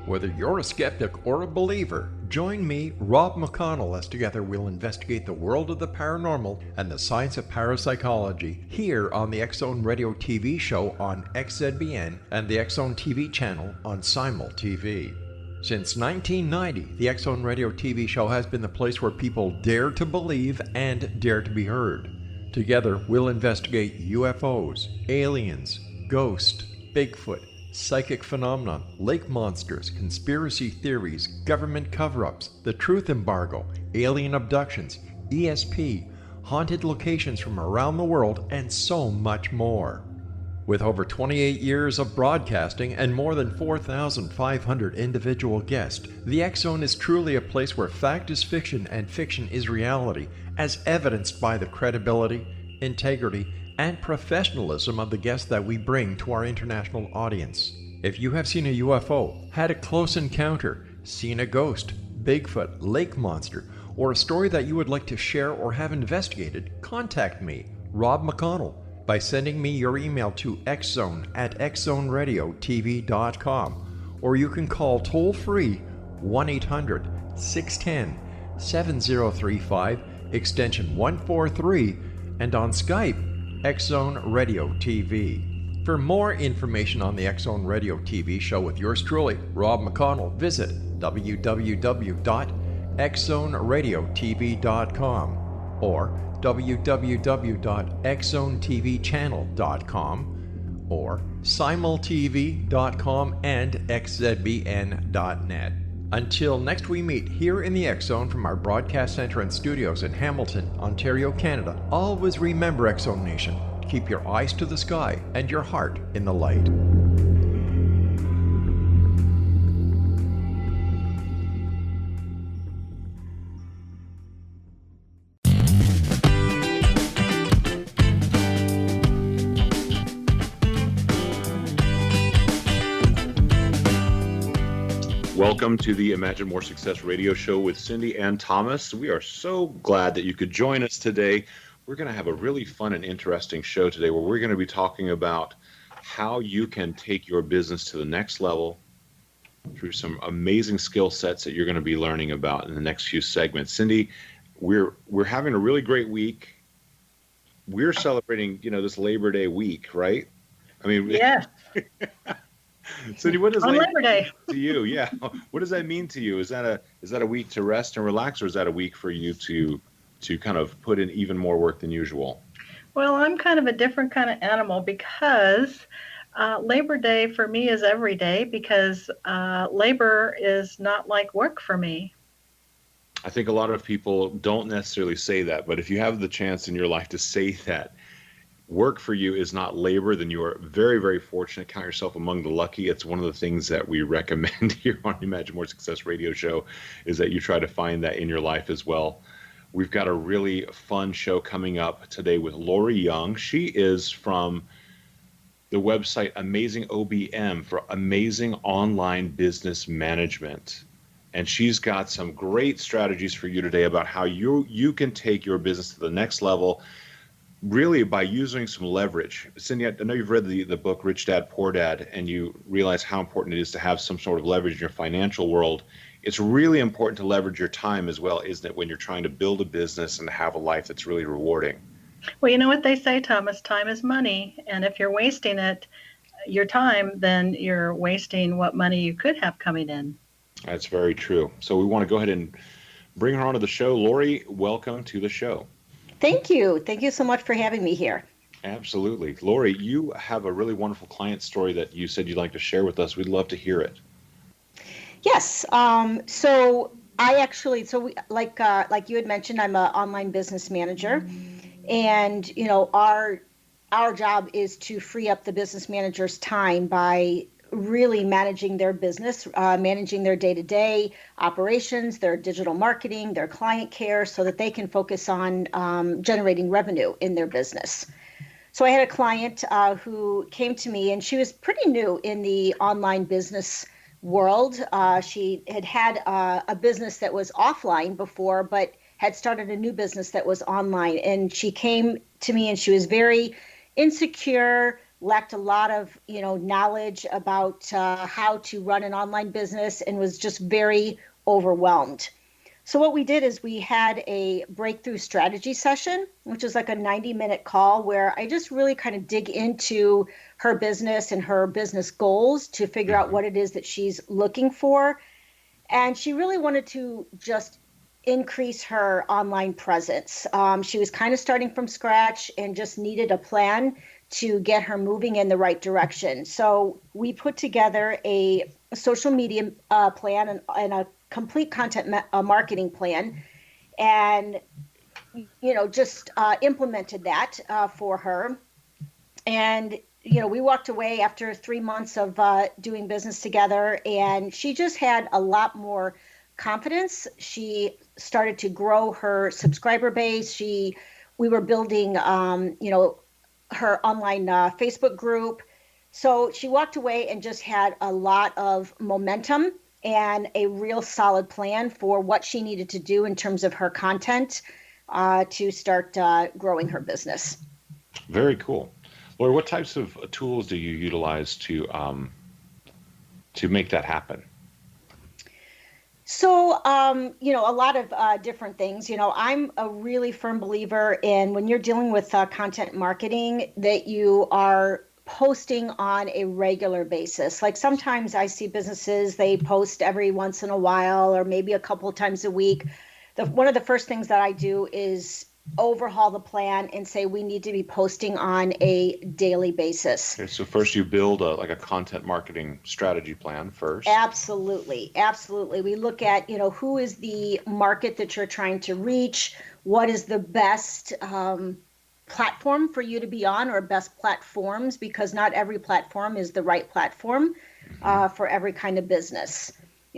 Whether you're a skeptic or a believer, join me, Rob McConnell, as together we'll investigate the world of the paranormal and the science of parapsychology here on the X-Zone Radio TV show on XZBN and the X-Zone TV channel on Simul TV. Since 1990, the X-Zone Radio TV show has been the place where people dare to believe and dare to be heard. Together, we'll investigate UFOs, aliens, ghosts, Bigfoot, psychic phenomenon, lake monsters, conspiracy theories, government cover-ups, the truth embargo, alien abductions, ESP, haunted locations from around the world, and so much more. With over 28 years of broadcasting and more than 4,500 individual guests, the X-Zone is truly a place where fact is fiction and fiction is reality, as evidenced by the credibility, integrity, and professionalism of the guests that we bring to our international audience. If you have seen a UFO, had a close encounter, seen a ghost, Bigfoot, lake monster, or a story that you would like to share or have investigated, contact me, Rob McConnell, by sending me your email to xzone@xzoneradiotv.com, or you can call toll-free 1-800-610-7035, extension 143, and on Skype, X-Zone Radio TV. For more information on the X-Zone Radio TV show with yours truly, Rob McConnell, visit www.xzoneradiotv.com or www.xzonetvchannel.com or simultv.com and xzbn.net. Until next we meet here in the X-Zone from our broadcast center and studios in Hamilton, Ontario, Canada, always remember, X-Zone Nation, keep your eyes to the sky and your heart in the light. Welcome to the Imagine More Success radio show with Cindy and Thomas. We are so glad that you could join us today. We're going to have a really fun and interesting show today where we're going to be talking about how you can take your business to the next level through some amazing skill sets that you're going to be learning about in the next few segments. Cindy, we're having a really great week. We're celebrating, this Labor Day week, right? I mean, yes. Cindy, what does Labor Day mean to you? Yeah, what does that mean to you? Is that a week to rest and relax, or is that a week for you to kind of put in even more work than usual? Well, I'm kind of a different kind of animal because Labor Day for me is every day because labor is not like work for me. I think a lot of people don't necessarily say that, but if you have the chance in your life to say that work for you is not labor, then you are very, very fortunate. Count yourself among the lucky. It's one of the things that we recommend here on Imagine More Success radio show is that you try to find that in your life as well. We've got a really fun show coming up today with Lori Young. She is from the website Amazing OBM for Amazing Online Business Management. And she's got some great strategies for you today about how you can take your business to the next level, really by using some leverage. Cindy, I know you've read the book Rich Dad, Poor Dad, and you realize how important it is to have some sort of leverage in your financial world. It's really important to leverage your time as well, isn't it, when you're trying to build a business and have a life that's really rewarding? Well, you know what they say, Thomas, time is money. And if you're wasting your time, then you're wasting what money you could have coming in. That's very true. So we want to go ahead and bring her onto the show. Lori, welcome to the show. Thank you. Thank you so much for having me here. Absolutely. Lori, you have a really wonderful client story that you said you'd like to share with us. We'd love to hear it. Yes. So I actually, like you had mentioned, I'm an online business manager, and our job is to free up the business manager's time by really managing their business, managing their day-to-day operations, their digital marketing, their client care, so that they can focus on generating revenue in their business. So I had a client who came to me, and she was pretty new in the online business world. She had a business that was offline before, but had started a new business that was online. And she came to me, and she was very insecure, lacked a lot of, knowledge about how to run an online business and was just very overwhelmed. So what we did is we had a breakthrough strategy session, which is like a 90-minute call where I just really kind of dig into her business and her business goals to figure out what it is that she's looking for. And she really wanted to just increase her online presence. She was kind of starting from scratch and just needed a plan to get her moving in the right direction. So we put together a social media plan and a complete content marketing plan, and just implemented that for her. And we walked away after 3 months of doing business together, and she just had a lot more confidence. She started to grow her subscriber base. We were building her online Facebook group. So she walked away and just had a lot of momentum and a real solid plan for what she needed to do in terms of her content to start growing her business. Very cool. Lori, what types of tools do you utilize to make that happen? So, a lot of different things. I'm a really firm believer in when you're dealing with content marketing that you are posting on a regular basis. Like sometimes I see businesses, they post every once in a while or maybe a couple of times a week. One of the first things that I do is overhaul the plan and say we need to be posting on a daily basis. Okay, so first you build a content marketing strategy plan first. Absolutely. We look at, who is the market that you're trying to reach? What is the best platform for you to be on, or best platforms, because not every platform is the right platform for every kind of business.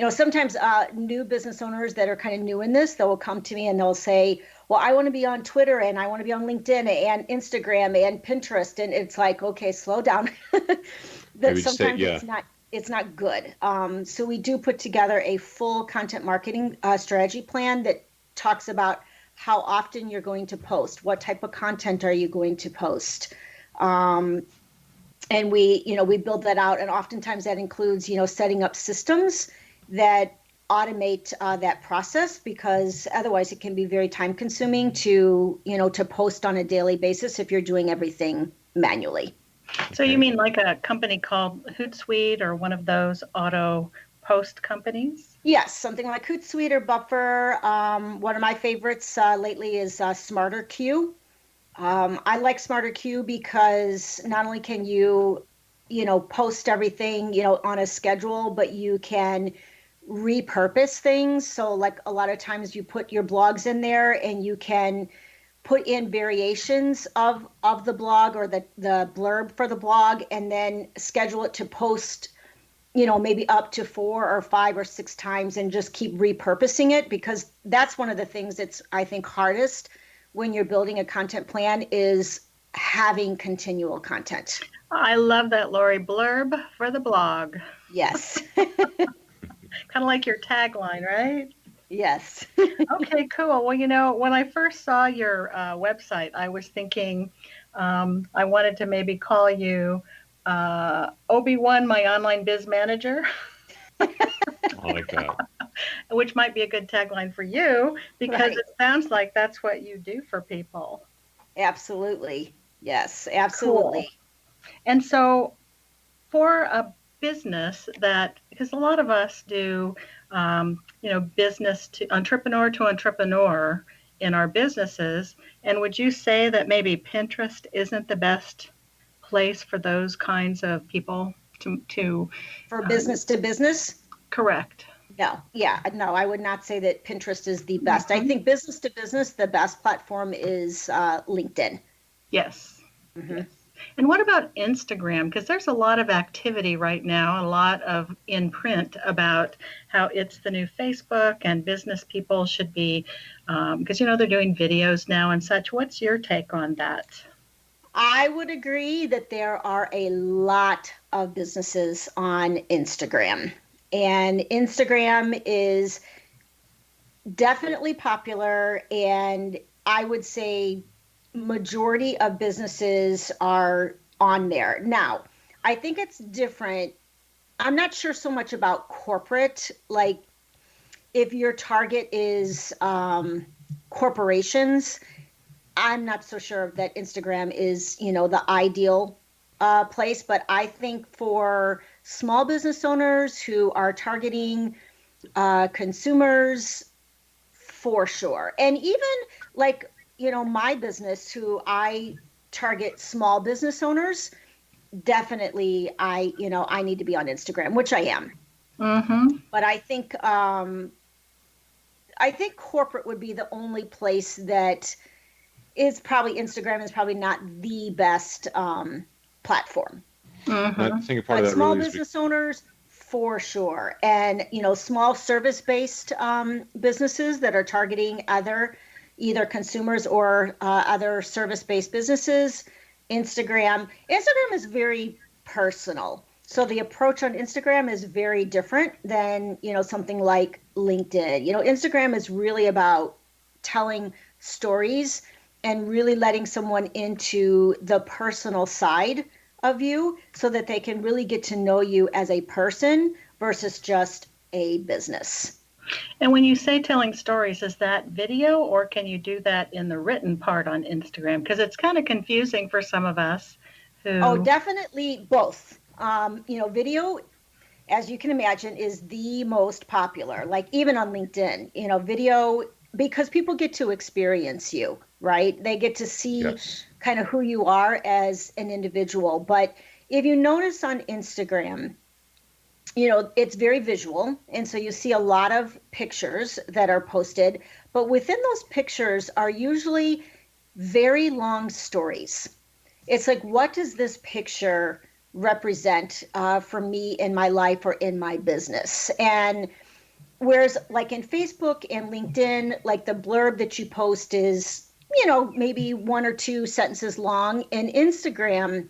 Sometimes new business owners that are kind of new in this, they'll come to me and they'll say, well, I want to be on Twitter and I want to be on LinkedIn and Instagram and Pinterest. And it's like, okay, slow down. Sometimes it's not good. So we do put together a full content marketing strategy plan that talks about how often you're going to post, what type of content are you going to post. And we build that out. And oftentimes that includes, setting up systems that automate that process, because otherwise it can be very time consuming to post on a daily basis if you're doing everything manually. So you mean like a company called Hootsuite or one of those auto post companies? Yes, something like Hootsuite or Buffer. One of my favorites lately is SmarterQ. I like SmarterQ because not only can you post everything, on a schedule, but you can repurpose things. So like a lot of times you put your blogs in there and you can put in variations of the blog or the blurb for the blog, and then schedule it to post, maybe up to 4 or 5 or 6 times, and just keep repurposing it, because that's one of the things that's, I think, hardest when you're building a content plan is having continual content. I love that, Lori. Blurb for the blog. Yes. Kind of like your tagline, right? Yes. Okay, cool. Well, when I first saw your website, I was thinking I wanted to maybe call you Obi-Wan, my online biz manager. I like that. Which might be a good tagline for you, because Right. It sounds like that's what you do for people. Absolutely. Yes, absolutely. Cool. And so for a business because a lot of us do, business to entrepreneur in our businesses. And would you say that maybe Pinterest isn't the best place for those kinds of people to For business to business? Correct. No. Yeah. No, I would not say that Pinterest is the best. I think business to business, the best platform is LinkedIn. Yes. Mm-hmm. Yes. And what about Instagram? Because there's a lot of activity right now, a lot of in print about how it's the new Facebook, and business people should be, because, they're doing videos now and such. What's your take on that? I would agree that there are a lot of businesses on Instagram, and Instagram is definitely popular, and I would say majority of businesses are on there. Now, I think it's different. I'm not sure so much about corporate, like if your target is corporations, I'm not so sure that Instagram is, the ideal place, but I think for small business owners who are targeting consumers, for sure. And even like, my business, who I target small business owners, definitely I need to be on Instagram, which I am. But I think corporate would be the only place that is probably, Instagram is probably not the best platform. I think a part But of that small really business owners, for sure. And, small service-based businesses that are targeting either consumers or other service-based businesses, Instagram is very personal. So the approach on Instagram is very different than, something like LinkedIn. Instagram is really about telling stories and really letting someone into the personal side of you so that they can really get to know you as a person versus just a business. And when you say telling stories, is that video, or can you do that in the written part on Instagram? Because it's kind of confusing for some of us who... Oh, definitely both. Video, as you can imagine, is the most popular, like even on LinkedIn, video, because people get to experience you, right? They get to see kind of who you are as an individual. But if you notice on Instagram, it's very visual. And so you see a lot of pictures that are posted, but within those pictures are usually very long stories. It's like, what does this picture represent for me in my life or in my business? And whereas like in Facebook and LinkedIn, like the blurb that you post is, maybe one or two sentences long. In Instagram,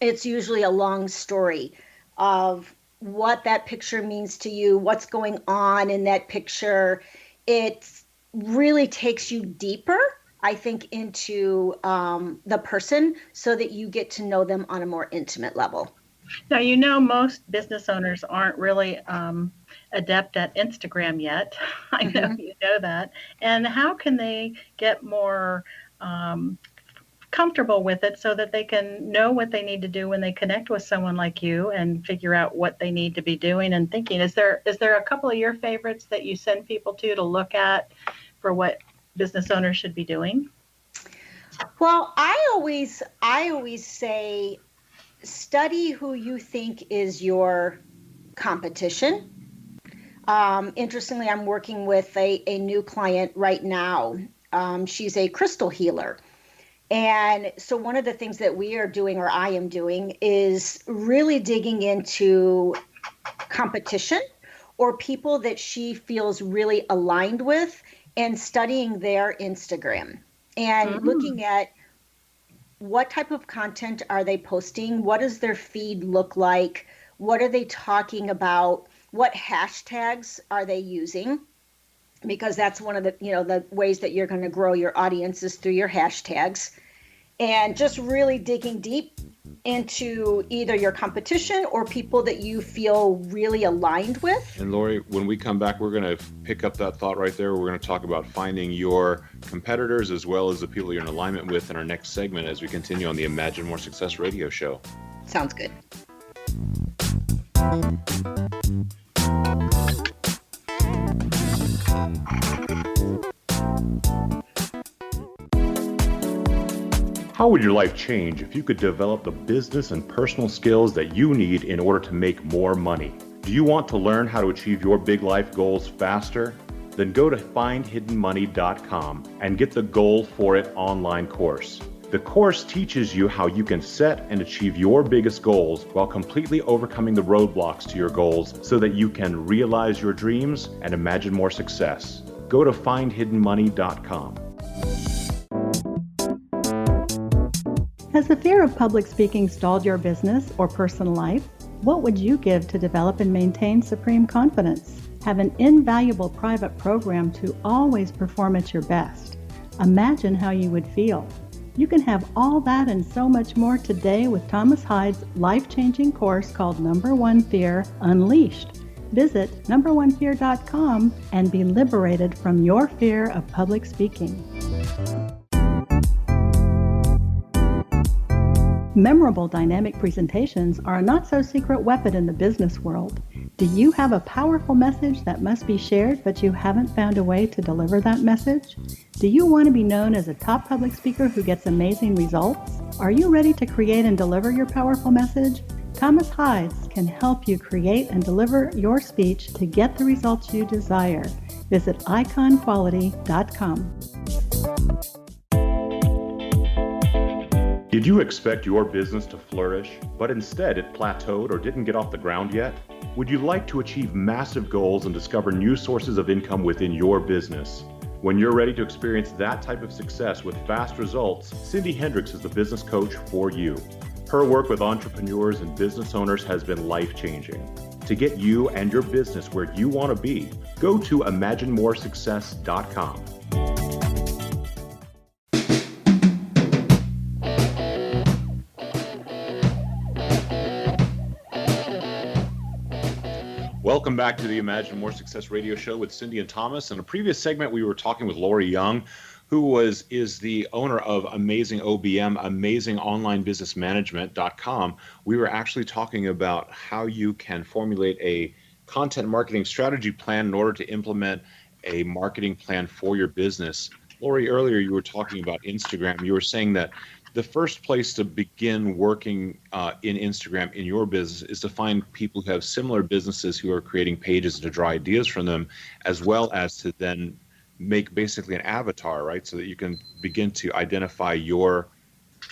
it's usually a long story of what that picture means to you, what's going on in that picture. It really takes you deeper, I think, into the person so that you get to know them on a more intimate level. Now, most business owners aren't really adept at Instagram yet. I know you know that. And how can they get more comfortable with it so that they can know what they need to do when they connect with someone like you and figure out what they need to be doing and thinking? Is there a couple of your favorites that you send people to look at for what business owners should be doing? Well, I always say, study who you think is your competition. Interestingly, I'm working with a new client right now. She's a crystal healer. And so one of the things that we are doing, or I am doing, is really digging into competition or people that she feels really aligned with and studying their Instagram and looking at what type of content are they posting? What does their feed look like? What are they talking about? What hashtags are they using? Because that's one of the, the ways that you're going to grow your audience is through your hashtags. And just really digging deep into either your competition or people that you feel really aligned with. And Lori, when we come back, we're going to pick up that thought right there. We're going to talk about finding your competitors as well as the people you're in alignment with in our next segment as we continue on the Imagine More Success radio show. Sounds good. How would your life change if you could develop the business and personal skills that you need in order to make more money? Do you want to learn how to achieve your big life goals faster? Then go to findhiddenmoney.com and get the Goal for It online course. The course teaches you how you can set and achieve your biggest goals while completely overcoming the roadblocks to your goals so that you can realize your dreams and imagine more success. Go to findhiddenmoney.com. Has the fear of public speaking stalled your business or personal life? What would you give to develop and maintain supreme confidence? Have an invaluable private program to always perform at your best. Imagine how you would feel. You can have all that and so much more today with Thomas Hyde's life-changing course called Number One Fear Unleashed. Visit numberonefear.com and be liberated from your fear of public speaking. Memorable dynamic presentations are a not-so-secret weapon in the business world. Do you have a powerful message that must be shared, but you haven't found a way to deliver that message? Do you want to be known as a top public speaker who gets amazing results? Are you ready to create and deliver your powerful message? Thomas Hydes can help you create and deliver your speech to get the results you desire. Visit iconquality.com. Did you expect your business to flourish, but instead it plateaued or didn't get off the ground yet? Would you like to achieve massive goals and discover new sources of income within your business? When you're ready to experience that type of success with fast results, Cindy Hendricks is the business coach for you. Her work with entrepreneurs and business owners has been life-changing. To get you and your business where you want to be, go to imaginemoresuccess.com. Welcome back to the Imagine More Success radio show with Cindy and Thomas. In a previous segment, we were talking with Lori Young, who is the owner of Amazing OBM, AmazingOnlineBusinessManagement.com. We were actually talking about how you can formulate a content marketing strategy plan in order to implement a marketing plan for your business. Lori, earlier you were talking about Instagram. You were saying that the first place to begin working in Instagram in your business is to find people who have similar businesses who are creating pages and to draw ideas from them, as well as to then make basically an avatar, right? So that you can begin to identify your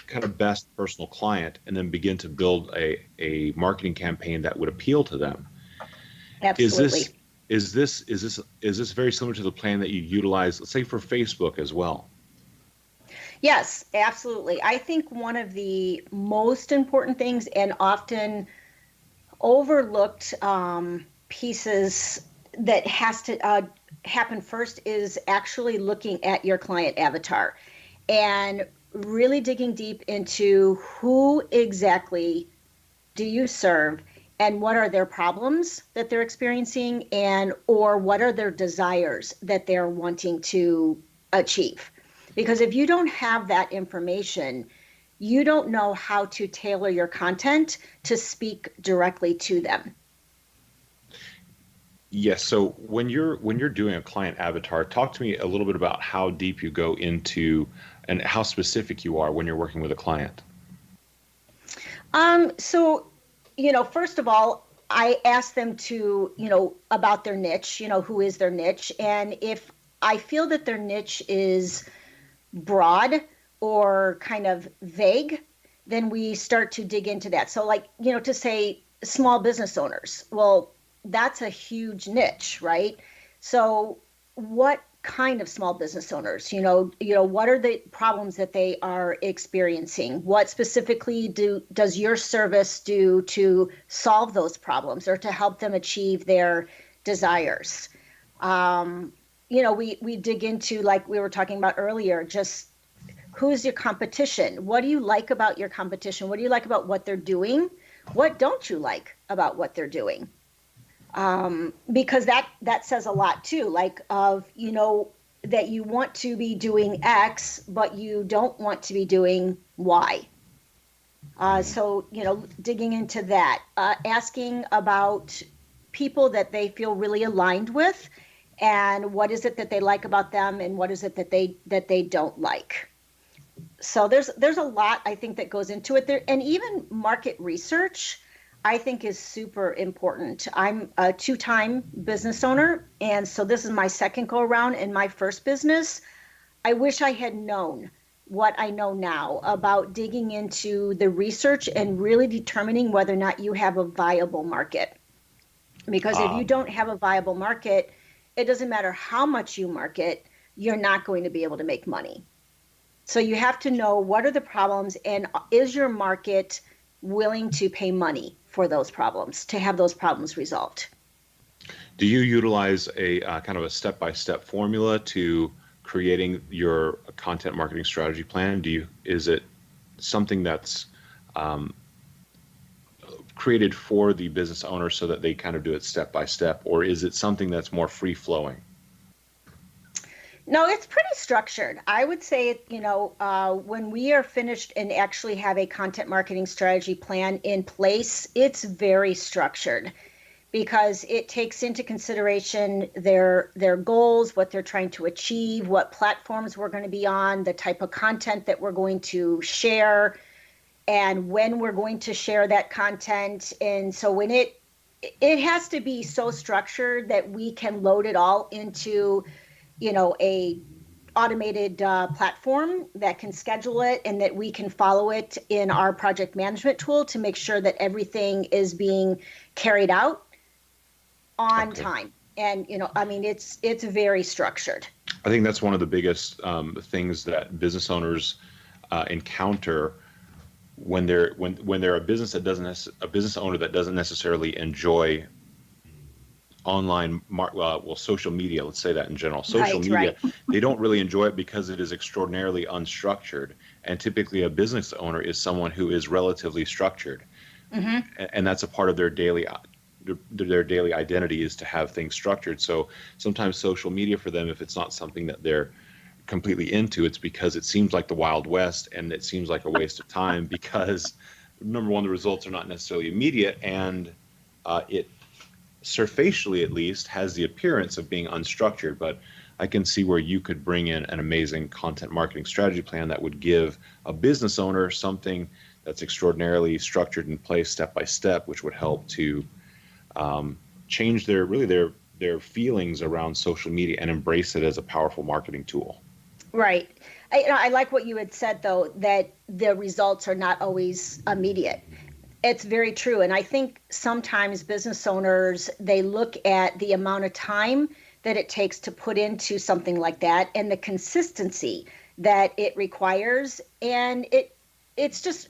kind of best personal client and then begin to build a marketing campaign that would appeal to them. Absolutely. Is this very similar to the plan that you utilize, let's say, for Facebook as well? Yes, absolutely. I think one of the most important things and often overlooked pieces that has to happen first is actually looking at your client avatar and really digging deep into who exactly do you serve and what are their problems that they're experiencing and or what are their desires that they're wanting to achieve. Because if you don't have that information, you don't know how to tailor your content to speak directly to them. Yes. So when you're doing a client avatar, talk to me a little bit about how deep you go into and how specific you are when you're working with a client. So, first of all, I ask them to, about their niche, who is their niche. And if I feel that their niche is broad or kind of vague, then we start to dig into that. So to say small business owners, well, that's a huge niche, right? So what kind of small business owners, what are the problems that they are experiencing? What specifically does your service do to solve those problems or to help them achieve their desires? We dig into, like we were talking about earlier, just who's your competition? What do you like about your competition? What do you like about what they're doing? What don't you like about what they're doing? Because that says a lot too, that you want to be doing X, but you don't want to be doing Y. So digging into that, asking about people that they feel really aligned with, and what is it that they like about them, and what is it that they don't like. So there's a lot, I think, that goes into it there, and even market research, I think, is super important. I'm a 2-time business owner, and so this is my second go around in my first business. I wish I had known what I know now about digging into the research and really determining whether or not you have a viable market. Because if you don't have a viable market, it doesn't matter how much you market, you're not going to be able to make money. So you have to know what are the problems, and is your market willing to pay money for those problems, to have those problems resolved. Do you utilize a kind of a step-by-step formula to creating your content marketing strategy plan? Is it something that's created for the business owner so that they kind of do it step by step, or is it something that's more free flowing? No, it's pretty structured. I would say, when we are finished and actually have a content marketing strategy plan in place, it's very structured because it takes into consideration their goals, what they're trying to achieve, what platforms we're going to be on, the type of content that we're going to share, and when we're going to share that content. And so when it has to be so structured that we can load it all into a automated platform that can schedule it and that we can follow it in our project management tool to make sure that everything is being carried out on time. And, it's very structured. I think that's one of the biggest things that business owners encounter when they're a business owner that doesn't necessarily enjoy online social media. Let's say that in general, social media. Right. They don't really enjoy it because it is extraordinarily unstructured, and typically a business owner is someone who is relatively structured. Mm-hmm. And that's a part of their daily identity, is to have things structured. So sometimes social media for them, if it's not something that they're completely into, it's because it seems like the Wild West and it seems like a waste of time because, number one, the results are not necessarily immediate, and it surfacially at least has the appearance of being unstructured. But I can see where you could bring in an amazing content marketing strategy plan that would give a business owner something that's extraordinarily structured in place step by step, which would help to change their feelings around social media and embrace it as a powerful marketing tool. Right. I like what you had said, though, that the results are not always immediate. It's very true. And I think sometimes business owners, they look at the amount of time that it takes to put into something like that and the consistency that it requires. And it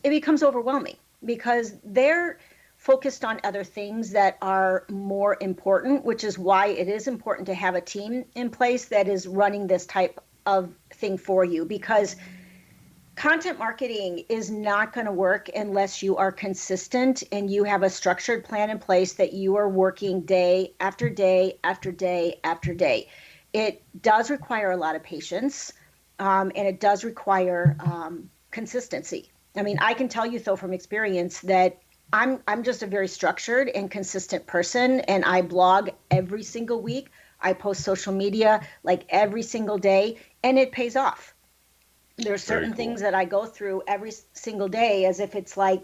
becomes overwhelming because they're focused on other things that are more important, which is why it is important to have a team in place that is running this type of thing for you, because content marketing is not going to work unless you are consistent and you have a structured plan in place that you are working day after day after day after day. It does require a lot of patience, and it does require consistency. I mean, I can tell you, though, from experience that I'm just a very structured and consistent person, and I blog every single week. I post social media like every single day, and it pays off. There's certain things that I go through every single day as if it's like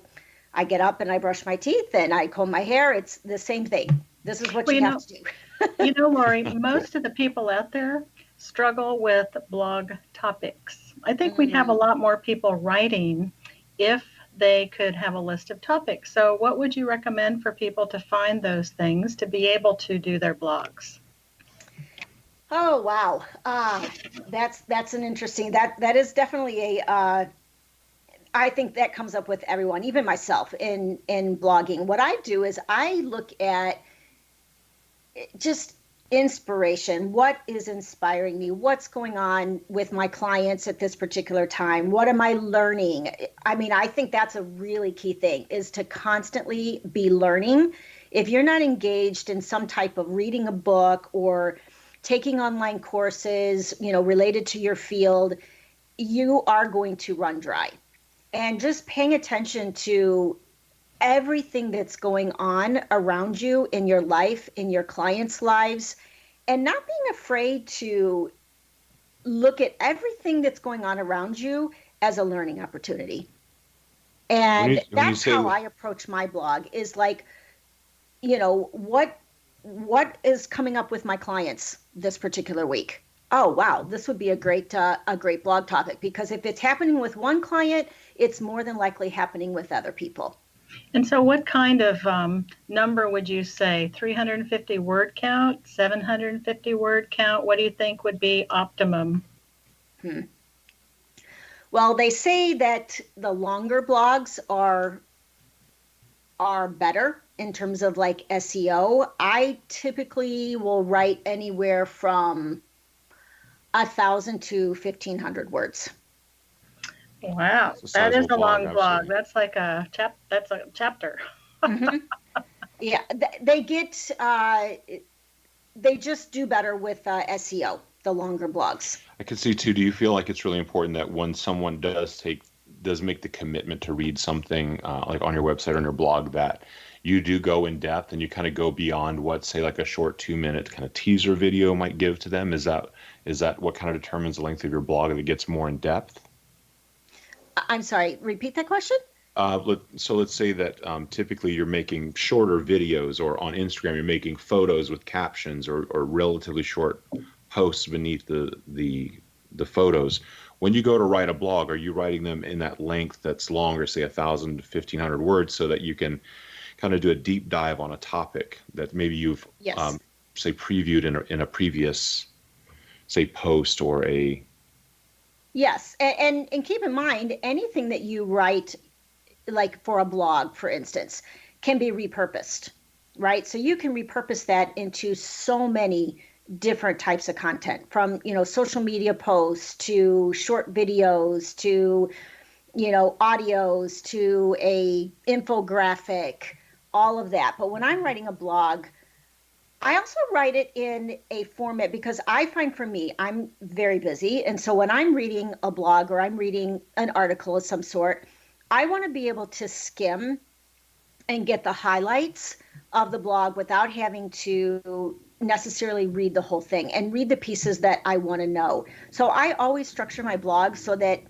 I get up and I brush my teeth and I comb my hair. It's the same thing. This is what you have to do. Lori, most of the people out there struggle with blog topics. I think we'd have a lot more people writing if they could have a list of topics. So what would you recommend for people to find those things to be able to do their blogs? Oh, wow. That's an interesting, that is definitely I think that comes up with everyone, even myself in blogging. What I do is I look at just inspiration. What is inspiring me? What's going on with my clients at this particular time? What am I learning? I mean, I think that's a really key thing, is to constantly be learning. If you're not engaged in some type of reading a book or taking online courses, related to your field, you are going to run dry. And just paying attention to everything that's going on around you in your life, in your clients' lives, and not being afraid to look at everything that's going on around you as a learning opportunity. And that's how I approach my blog, is like, what is coming up with my clients this particular week? Oh, wow, this would be a great blog topic, because if it's happening with one client, it's more than likely happening with other people. And so what kind of number would you say? 350 word count, 750 word count? What do you think would be optimum? Well, they say that the longer blogs are better in terms of like SEO. I typically will write anywhere from 1,000 to 1,500 words. Wow, It's a that is sizable a long blog. absolutely. That's like that's a chapter. Hmm. Yeah, they get they just do better with SEO, the longer blogs. I can see too. Do you feel like it's really important that when someone does make the commitment to read something like on your website or on your blog, that you do go in depth and you kind of go beyond what, say, like a short 2-minute kind of teaser video might give to them? Is that what kind of determines the length of your blog, that it gets more in depth? I'm sorry, repeat that question? So let's say that typically you're making shorter videos, or on Instagram you're making photos with captions, or relatively short posts beneath the photos. When you go to write a blog, are you writing them in that length that's longer, say 1,000 to 1,500 words, so that you can kind of do a deep dive on a topic that maybe you've Yes. say previewed in a previous, say, post or a... Yes, and keep in mind, anything that you write, like for a blog, for instance, can be repurposed, right? So you can repurpose that into so many different types of content, from, social media posts to short videos to, audios to a infographic, all of that. But when I'm writing a blog, I also write it in a format because I find, for me, I'm very busy. And so when I'm reading a blog or I'm reading an article of some sort, I want to be able to skim and get the highlights of the blog without having to necessarily read the whole thing, and read the pieces that I want to know. So I always structure my blog so that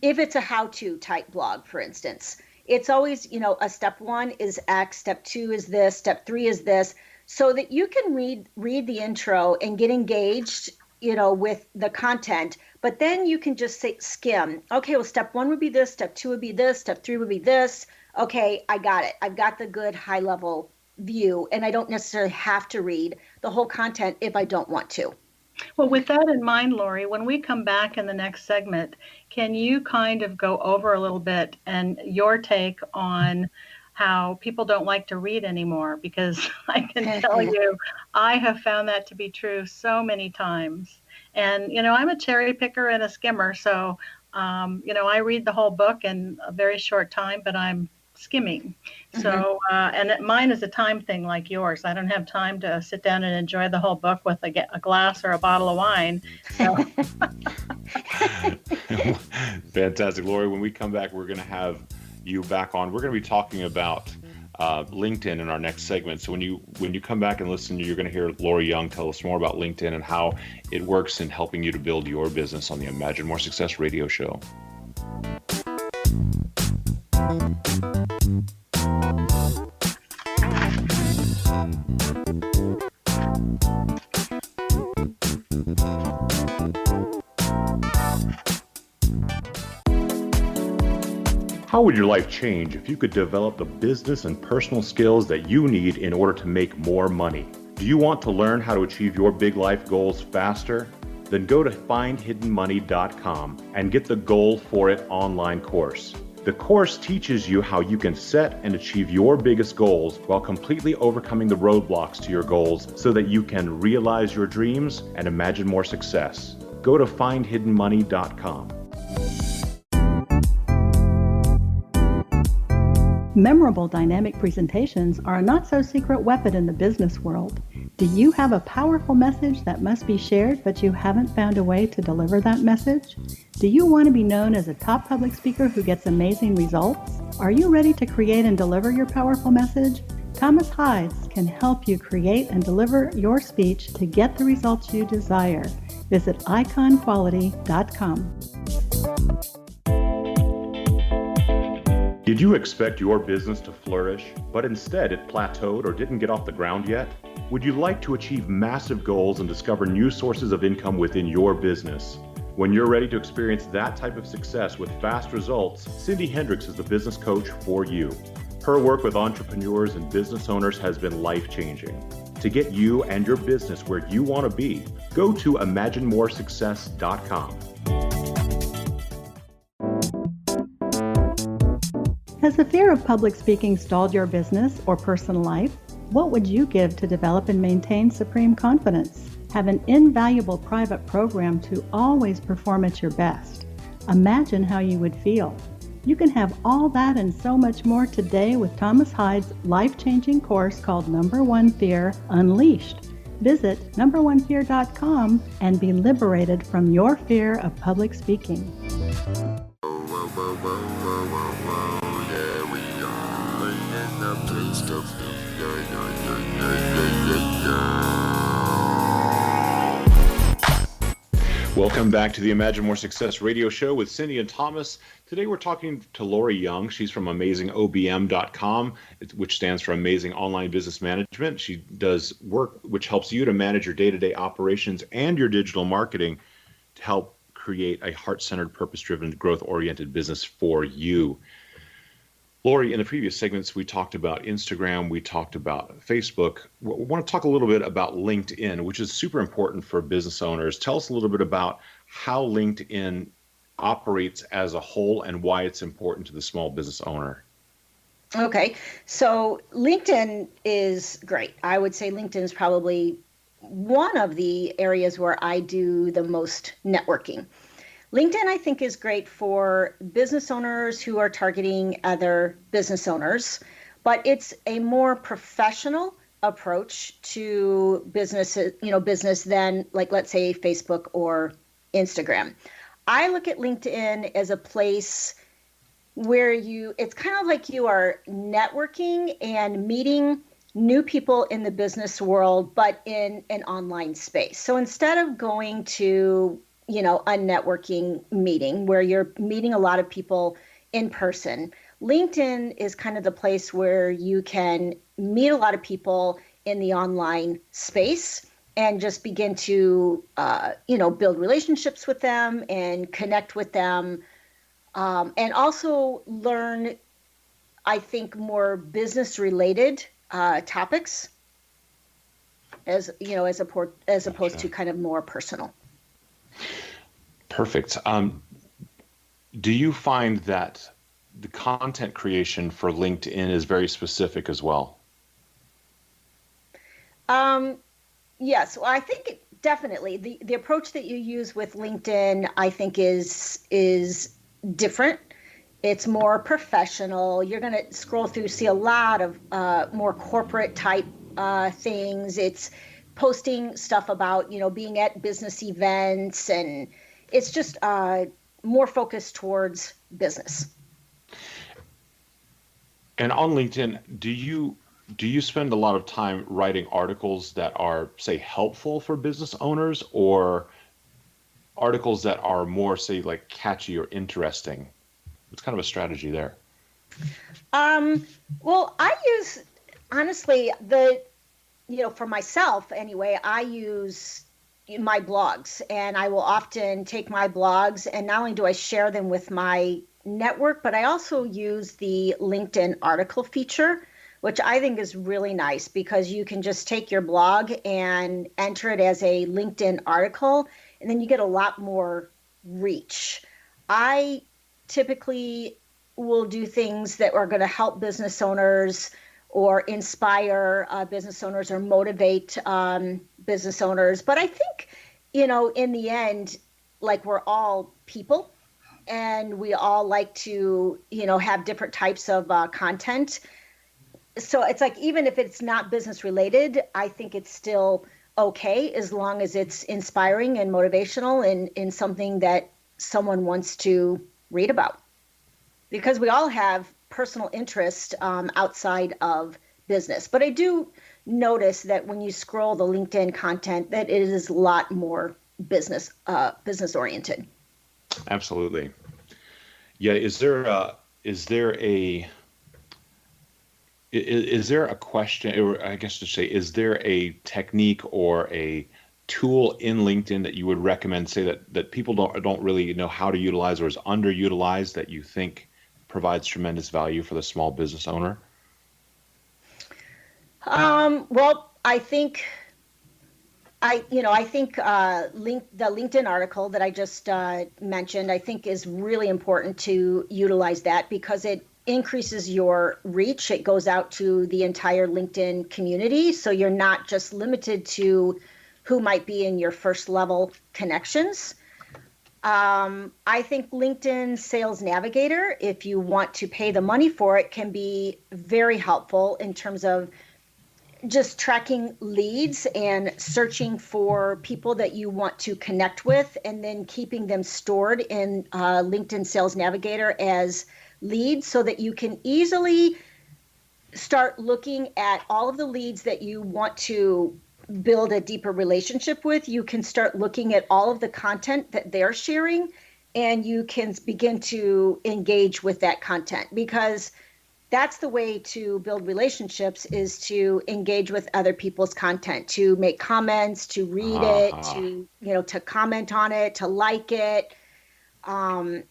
if it's a how-to type blog, for instance, it's always, a step 1 is X, step 2 is this, step 3 is this, so that you can read the intro and get engaged, with the content. But then you can just skim. Okay, well, step 1 would be this, step 2 would be this, step 3 would be this. Okay, I got it. I've got the good high level view, and I don't necessarily have to read the whole content if I don't want to. Well, with that in mind, Lori, when we come back in the next segment, can you kind of go over a little bit and your take on how people don't like to read anymore? Because I can tell you, I have found that to be true so many times. And, I'm a cherry picker and a skimmer. So, I read the whole book in a very short time, but I'm skimming. So, and mine is a time thing like yours. I don't have time to sit down and enjoy the whole book with a glass or a bottle of wine. So. Fantastic, Lori. When we come back, we're going to have you back on. We're going to be talking about LinkedIn in our next segment. So when you come back and listen, you're going to hear Lori Young tell us more about LinkedIn and how it works in helping you to build your business on the Imagine More Success radio show. How would your life change if you could develop the business and personal skills that you need in order to make more money? Do you want to learn how to achieve your big life goals faster? Then go to findhiddenmoney.com and get the Goal for It online course. The course teaches you how you can set and achieve your biggest goals while completely overcoming the roadblocks to your goals so that you can realize your dreams and imagine more success. Go to findhiddenmoney.com. Memorable dynamic presentations are a not-so-secret weapon in the business world. Do you have a powerful message that must be shared, but you haven't found a way to deliver that message? Do you want to be known as a top public speaker who gets amazing results? Are you ready to create and deliver your powerful message? Thomas Hides can help you create and deliver your speech to get the results you desire. Visit iconquality.com. Did you expect your business to flourish, but instead it plateaued or didn't get off the ground yet? Would you like to achieve massive goals and discover new sources of income within your business? When you're ready to experience that type of success with fast results, Cindy Hendricks is the business coach for you. Her work with entrepreneurs and business owners has been life-changing. To get you and your business where you want to be, go to imaginemoresuccess.com. Has the fear of public speaking stalled your business or personal life? What would you give to develop and maintain supreme confidence? Have an invaluable private program to always perform at your best. Imagine how you would feel. You can have all that and so much more today with Thomas Hyde's life-changing course called Number One Fear Unleashed. Visit numberonefear.com and be liberated from your fear of public speaking. Welcome back to the Imagine More Success radio show with Cindy and Thomas. Today we're talking to Lori Young. She's from AmazingOBM.com, which stands for Amazing Online Business Management. She does work which helps you to manage your day-to-day operations and your digital marketing to help create a heart-centered, purpose-driven, growth-oriented business for you. Lori, in the previous segments, we talked about Instagram, we talked about Facebook. We want to talk a little bit about LinkedIn, which is super important for business owners. Tell us a little bit about how LinkedIn operates as a whole and why it's important to the small business owner. Okay, so LinkedIn is great. I would say LinkedIn is probably one of the areas where I do the most networking. LinkedIn, I think, is great for business owners who are targeting other business owners, but it's a more professional approach to business than, like, let's say, Facebook or Instagram. I look at LinkedIn as a place where it's kind of like you are networking and meeting new people in the business world, but in an online space. So instead of going to a networking meeting where you're meeting a lot of people in person, LinkedIn is kind of the place where you can meet a lot of people in the online space and just begin to, build relationships with them and connect with them, and also learn, I think, more business-related topics, as opposed to kind of more personal. Perfect. Do you find that the content creation for LinkedIn is very specific as well? Yes, well, I think definitely the approach that you use with LinkedIn, I think, is different. It's more professional. You're going to scroll through, see a lot of more corporate type things. It's posting stuff about being at business events, and it's just more focused towards business. And on LinkedIn, do you spend a lot of time writing articles that are, say, helpful for business owners, or articles that are more, say, like catchy or interesting? It's kind of a strategy there. Well, I use, honestly, for myself anyway, I use my blogs, and I will often take my blogs, and not only do I share them with my network, but I also use the LinkedIn article feature, which I think is really nice because you can just take your blog and enter it as a LinkedIn article, and then you get a lot more reach. I typically will do things that are going to help business owners or inspire business owners or motivate business owners. But I think, in the end, like, we're all people, and we all like to, have different types of content. So it's like, even if it's not business related, I think it's still okay as long as it's inspiring and motivational and in something that someone wants to read about. Because we all have personal interest outside of business. But I do notice that when you scroll the LinkedIn content, that it is a lot more business oriented. Absolutely. Yeah. Is there a question, or I guess to say, is there a technique or a tool in LinkedIn that you would recommend, say, that people don't really know how to utilize or is underutilized, that you think provides tremendous value for the small business owner? Well, I think the LinkedIn article that I just mentioned, I think, is really important to utilize that because it increases your reach. It goes out to the entire LinkedIn community. So you're not just limited to who might be in your first level connections. I think LinkedIn Sales Navigator, if you want to pay the money for it, can be very helpful in terms of just tracking leads and searching for people that you want to connect with, and then keeping them stored in LinkedIn Sales Navigator as leads so that you can easily start looking at all of the leads that you want to build a deeper relationship with. You can start looking at all of the content that they're sharing, and you can begin to engage with that content, because that's the way to build relationships, is to engage with other people's content, to make comments, to read it, to comment on it, to like it. And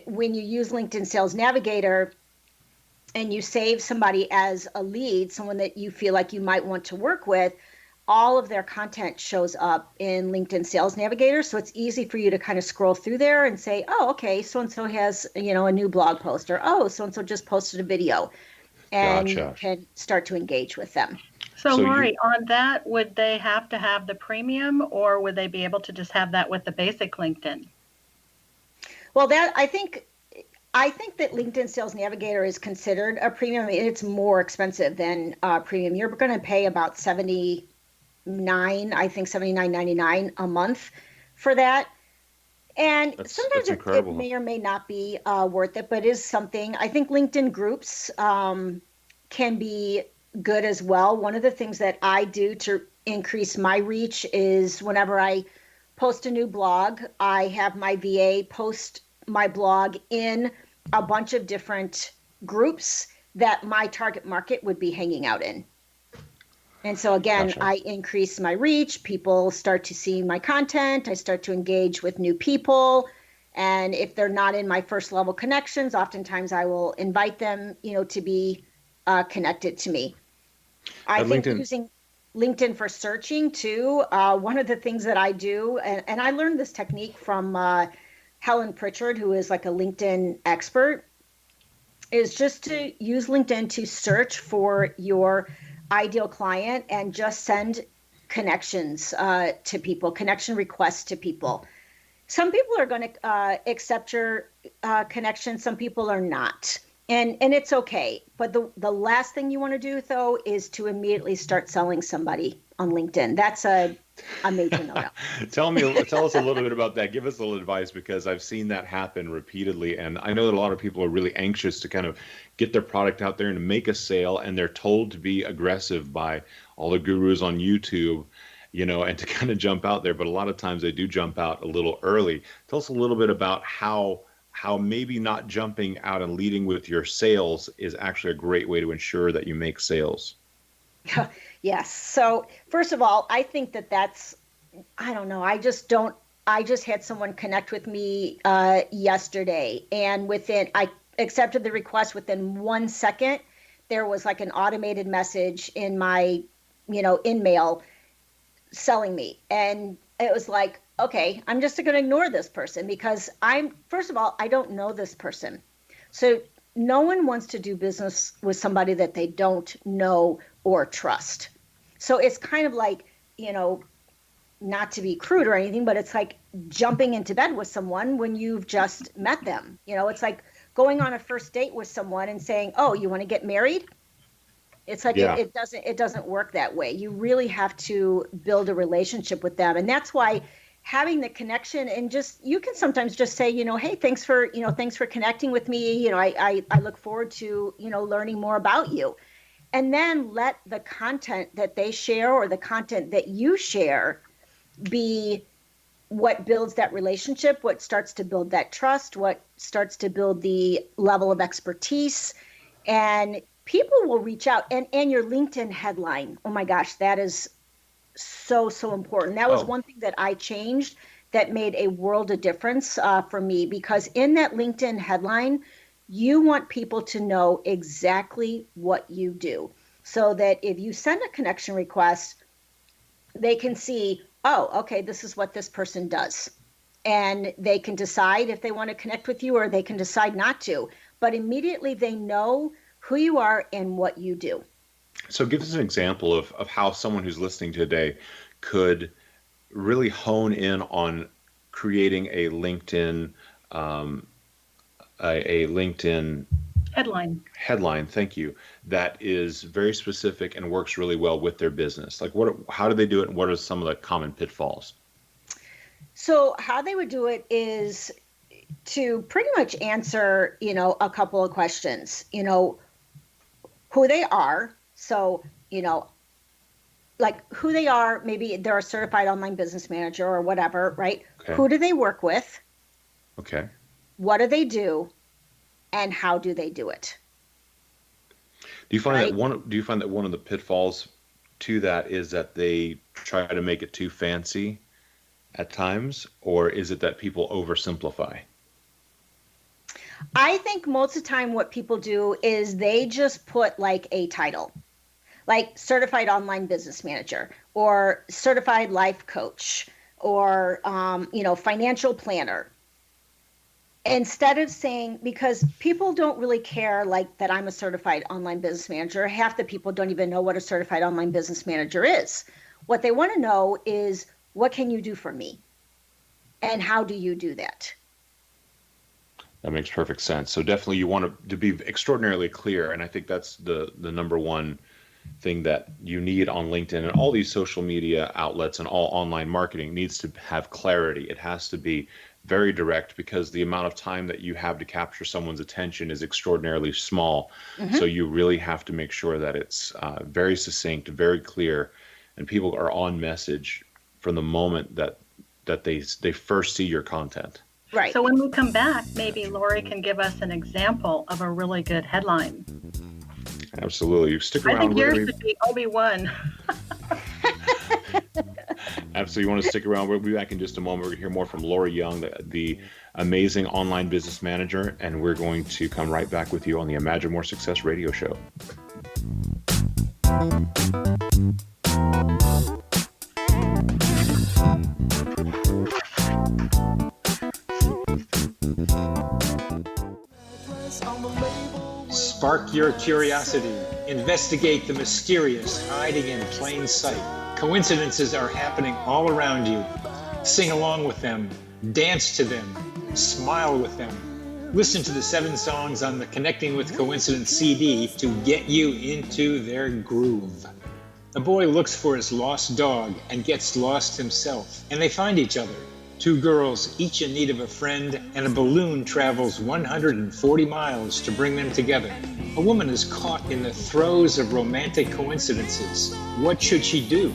when you use LinkedIn Sales Navigator and you save somebody as a lead, someone that you feel like you might want to work with, all of their content shows up in LinkedIn Sales Navigator. So it's easy for you to kind of scroll through there and say, oh, okay, so-and-so has, a new blog post, or, oh, so-and-so just posted a video, and you can start to engage with them. So Lori, on that, would they have to have the premium, or would they be able to just have that with the basic LinkedIn? Well, I think that LinkedIn Sales Navigator is considered a premium. It's more expensive than premium. You're going to pay about $79.99 a month for that. And sometimes it may or may not be worth it, but it is something. I think LinkedIn groups can be good as well. One of the things that I do to increase my reach is whenever I post a new blog, I have my VA post my blog in a bunch of different groups that my target market would be hanging out in. And so again, I increase my reach. People start to see my content. I start to engage with new people. And if they're not in my first level connections, oftentimes I will invite them, to be connected to me. I think using LinkedIn for searching too, one of the things that I do, and I learned this technique from Helen Pritchard, who is like a LinkedIn expert, is just to use LinkedIn to search for your ideal client and just send connections to people, connection requests to people. Some people are going to accept your connection. Some people are not. And it's okay. But the last thing you want to do, though, is to immediately start selling somebody on LinkedIn. That's a major no-no. Tell us a little bit about that. Give us a little advice, because I've seen that happen repeatedly. And I know that a lot of people are really anxious to kind of get their product out there and to make a sale. And they're told to be aggressive by all the gurus on YouTube, and to kind of jump out there. But a lot of times they do jump out a little early. Tell us a little bit about how maybe not jumping out and leading with your sales is actually a great way to ensure that you make sales. Yes. So first of all, I think that's, I don't know. I just had someone connect with me yesterday, and I accepted the request. Within 1 second, there was like an automated message in my, in-mail selling me. And it was like, okay, I'm just going to ignore this person, because first of all, I don't know this person. So no one wants to do business with somebody that they don't know or trust. So it's kind of like, not to be crude or anything, but it's like jumping into bed with someone when you've just met them. It's like going on a first date with someone and saying, oh, you want to get married? It's like, it doesn't work that way. You really have to build a relationship with them. And that's why having the connection, and you can sometimes just say, hey, thanks for connecting with me. I look forward to, learning more about you. And then let the content that they share or the content that you share be what builds that relationship, what starts to build that trust, what starts to build the level of expertise. And people will reach out. And your LinkedIn headline, oh my gosh, that is so important. That was one thing that I changed that made a world of difference for me, because in that LinkedIn headline, you want people to know exactly what you do, so that if you send a connection request, they can see, oh, okay, this is what this person does. And they can decide if they want to connect with you, or they can decide not to. But immediately they know who you are and what you do. So give us an example of how someone who's listening today could really hone in on creating a LinkedIn a LinkedIn headline, thank you, that is very specific and works really well with their business? Like how do they do it, and what are some of the common pitfalls? So how they would do it is to pretty much answer, a couple of questions, who they are. So, like who they are, maybe they're a certified online business manager or whatever, right? Okay. Who do they work with? Okay. What do they do? And how do they do it? Do you find that one of the pitfalls to that is that they try to make it too fancy at times, or is it that people oversimplify? I think most of the time what people do is they just put like a title, like certified online business manager or certified life coach or, financial planner. Instead of saying, because people don't really care like that I'm a certified online business manager. Half the people don't even know what a certified online business manager is. What they want to know is, what can you do for me? And how do you do that? That makes perfect sense. So definitely you want to be extraordinarily clear. And I think that's the number one thing that you need on LinkedIn and all these social media outlets and all online marketing needs to have clarity. It has to be very direct, because the amount of time that you have to capture someone's attention is extraordinarily small. Mm-hmm. So you really have to make sure that it's very succinct, very clear, and people are on message from the moment that they first see your content. Right. So when we come back, maybe Lori can give us an example of a really good headline. Absolutely. Stick around. I think yours should be Obi-Wan. Absolutely. You want to stick around. We'll be back in just a moment. We're going to hear more from Lori Young, the amazing online business manager, and we're going to come right back with you on the Imagine More Success radio show. Spark your curiosity. Investigate the mysterious hiding in plain sight. Coincidences are happening all around you. Sing along with them. Dance to them. Smile with them. Listen to the 7 songs on the Connecting with Coincidence CD to get you into their groove. A boy looks for his lost dog and gets lost himself, and they find each other. 2 girls, each in need of a friend, and a balloon travels 140 miles to bring them together. A woman is caught in the throes of romantic coincidences. What should she do?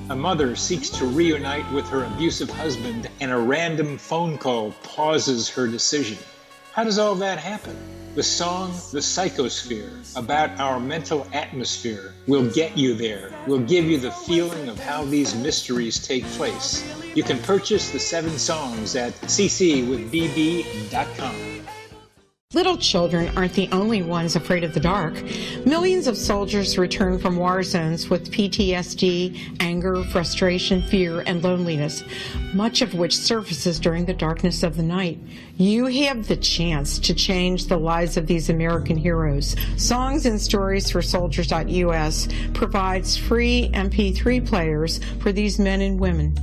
A mother seeks to reunite with her abusive husband, and a random phone call pauses her decision. How does all that happen? The song, The Psychosphere, about our mental atmosphere, will get you there, will give you the feeling of how these mysteries take place. You can purchase the 7 songs at ccwithbb.com. Little children aren't the only ones afraid of the dark. Millions of soldiers return from war zones with PTSD, anger, frustration, fear, and loneliness, much of which surfaces during the darkness of the night. You have the chance to change the lives of these American heroes. Songs and Stories for Soldiers.us provides free MP3 players for these men and women.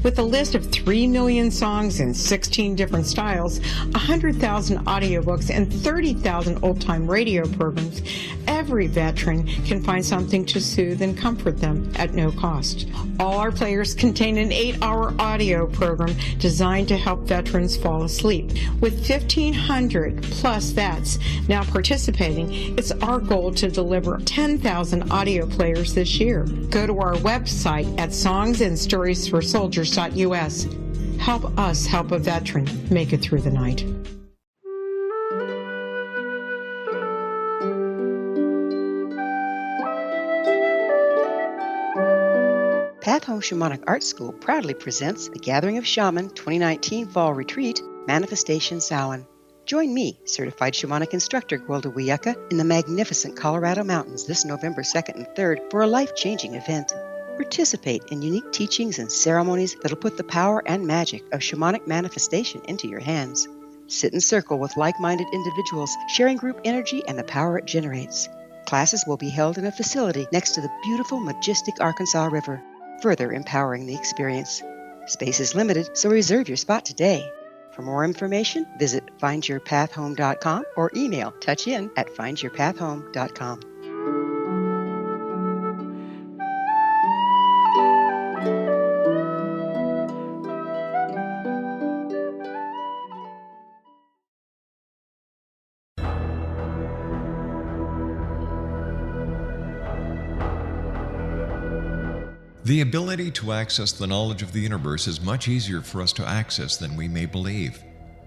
With a list of 3 million songs in 16 different styles, 100,000 audiobooks, and 30,000 old-time radio programs, every veteran can find something to soothe and comfort them at no cost. All our players contain an 8-hour audio program designed to help veterans fall asleep. With 1,500 plus vets now participating, it's our goal to deliver 10,000 audio players this year. Go to our website at songsandstoriesforsoldiers.us. Help us help a veteran make it through the night. Path Home Shamanic Art School proudly presents the Gathering of Shaman 2019 Fall Retreat, Manifestation Samhain. Join me, certified shamanic instructor Gwilda Wiyaka, in the magnificent Colorado Mountains this November 2nd and 3rd for a life-changing event. Participate in unique teachings and ceremonies that'll put the power and magic of shamanic manifestation into your hands. Sit in circle with like-minded individuals, sharing group energy and the power it generates. Classes will be held in a facility next to the beautiful, majestic Arkansas River, further empowering the experience. Space is limited, so reserve your spot today. For more information, visit findyourpathhome.com or email touchin@findyourpathhome.com. The ability to access the knowledge of the universe is much easier for us to access than we may believe.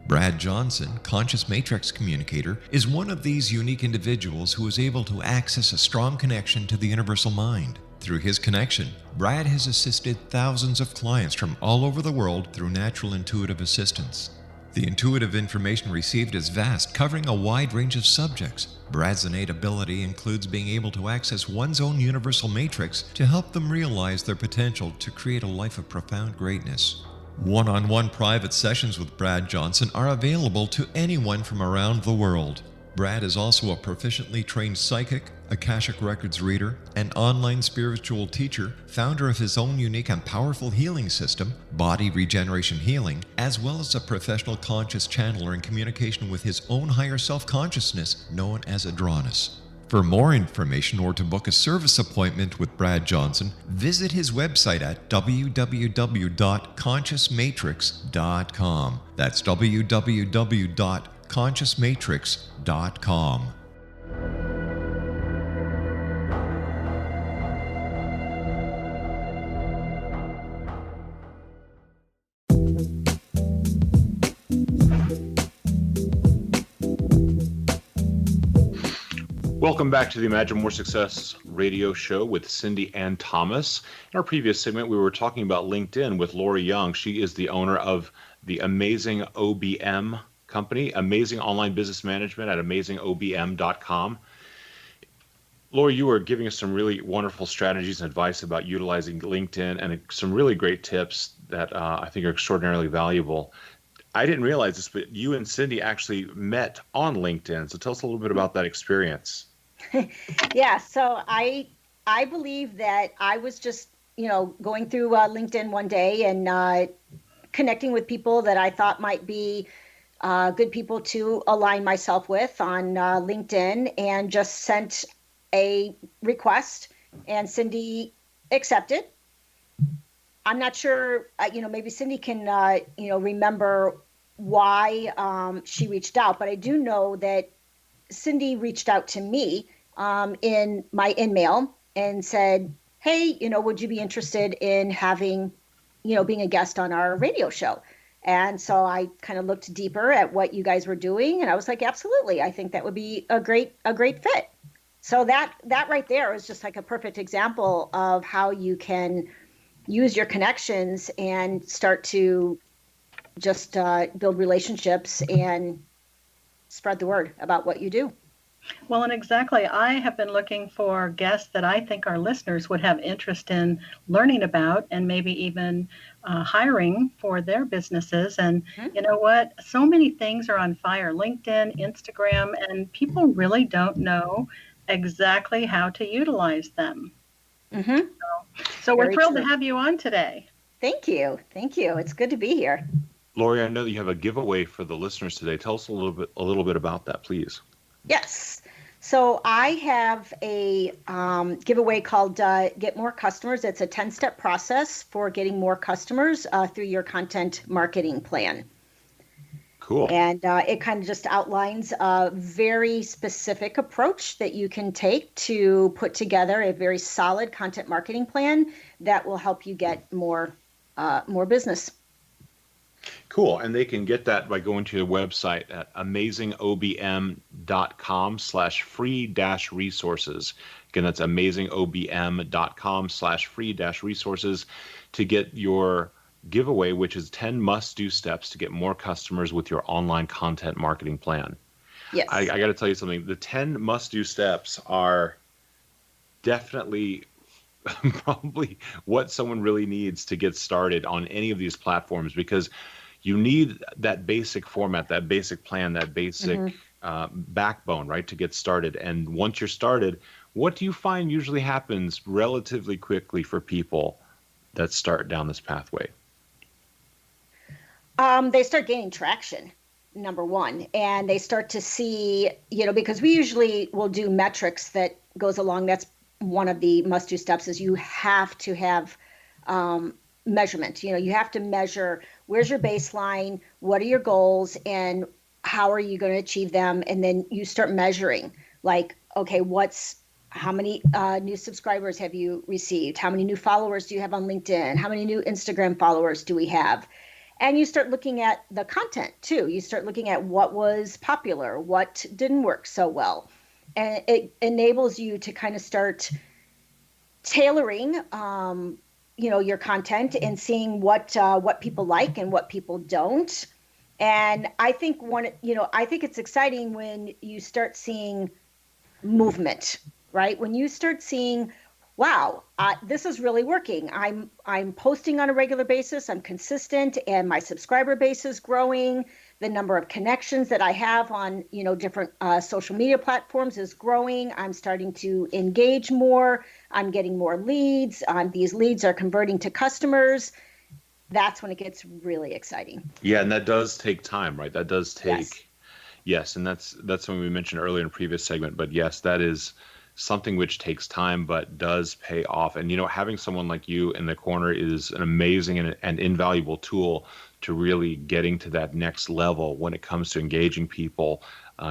Brad Johnson, Conscious Matrix Communicator, is one of these unique individuals who is able to access a strong connection to the universal mind. Through his connection, Brad has assisted thousands of clients from all over the world through natural intuitive assistance. The intuitive information received is vast, covering a wide range of subjects. Brad's innate ability includes being able to access one's own universal matrix to help them realize their potential to create a life of profound greatness. One-on-one private sessions with Brad Johnson are available to anyone from around the world. Brad is also a proficiently trained psychic, Akashic Records reader, an online spiritual teacher, founder of his own unique and powerful healing system, Body Regeneration Healing, as well as a professional conscious channeler in communication with his own higher self-consciousness known as Adronis. For more information or to book a service appointment with Brad Johnson, visit his website at www.consciousmatrix.com. That's www.consciousmatrix.com. Welcome back to the Imagine More Success radio show with Cindy Ann Thomas. In our previous segment, we were talking about LinkedIn with Lori Young. She is the owner of the Amazing OBM company, Amazing Online Business Management at amazingobm.com. Lori, you were giving us some really wonderful strategies and advice about utilizing LinkedIn and some really great tips that I think are extraordinarily valuable. I didn't realize this, but you and Cindy actually met on LinkedIn. So tell us a little bit about that experience. Yeah, so I believe that I was just, going through LinkedIn one day and connecting with people that I thought might be good people to align myself with on LinkedIn, and just sent a request, and Cindy accepted. I'm not sure, maybe Cindy can, remember why she reached out, but I do know that Cindy reached out to me in my in-mail and said, hey, would you be interested in having, being a guest on our radio show? And so I kind of looked deeper at what you guys were doing, and I was like, absolutely, I think that would be a great fit. So that right there is just like a perfect example of how you can use your connections and start to just build relationships and spread the word about what you do. Well, and exactly, I have been looking for guests that I think our listeners would have interest in learning about, and maybe even hiring for their businesses. And you know what? So many things are on fire: LinkedIn, Instagram, and people really don't know exactly how to utilize them. So we're thrilled to have you on today. Thank you. It's good to be here. Lori, I know that you have a giveaway for the listeners today. Tell us a little bit about that, please. Yes. So I have a giveaway called Get More Customers. It's a 10-step process for getting more customers through your content marketing plan. Cool. And it kind of just outlines a very specific approach that you can take to put together a very solid content marketing plan that will help you get more business. Cool. And they can get that by going to the website at amazingobm.com/free-resources. Again, that's amazingobm.com/free-resources to get your giveaway, which is 10 must-do steps to get more customers with your online content marketing plan. Yes. I got to tell you something. The 10 must-do steps are definitely probably what someone really needs to get started on any of these platforms, because you need that basic format, that basic plan, that basic backbone, right, to get started. And once you're started, what do you find usually happens relatively quickly for people that start down this pathway? They start gaining traction, number one, and they start to see, because we usually will do metrics that goes along. That's one of the must-do steps is you have to have measurement. You have to measure where's your baseline, what are your goals, and how are you going to achieve them? And then you start measuring, like, okay, how many new subscribers have you received? How many new followers do you have on LinkedIn? How many new Instagram followers do we have? And you start looking at the content too. You start looking at what was popular, what didn't work so well. And it enables you to kind of start tailoring, your content and seeing what people like and what people don't. And I think I think it's exciting when you start seeing movement, right? When you start seeing, wow, this is really working. I'm posting on a regular basis. I'm consistent, and my subscriber base is growing. The number of connections that I have on different social media platforms is growing. I'm starting to engage more. I'm getting more leads. These leads are converting to customers. That's when it gets really exciting. Yeah, and that does take time, right? That does take, Yes. and that's something we mentioned earlier in a previous segment. But yes, that is something which takes time but does pay off. And having someone like you in the corner is an amazing and invaluable tool to really getting to that next level when it comes to engaging people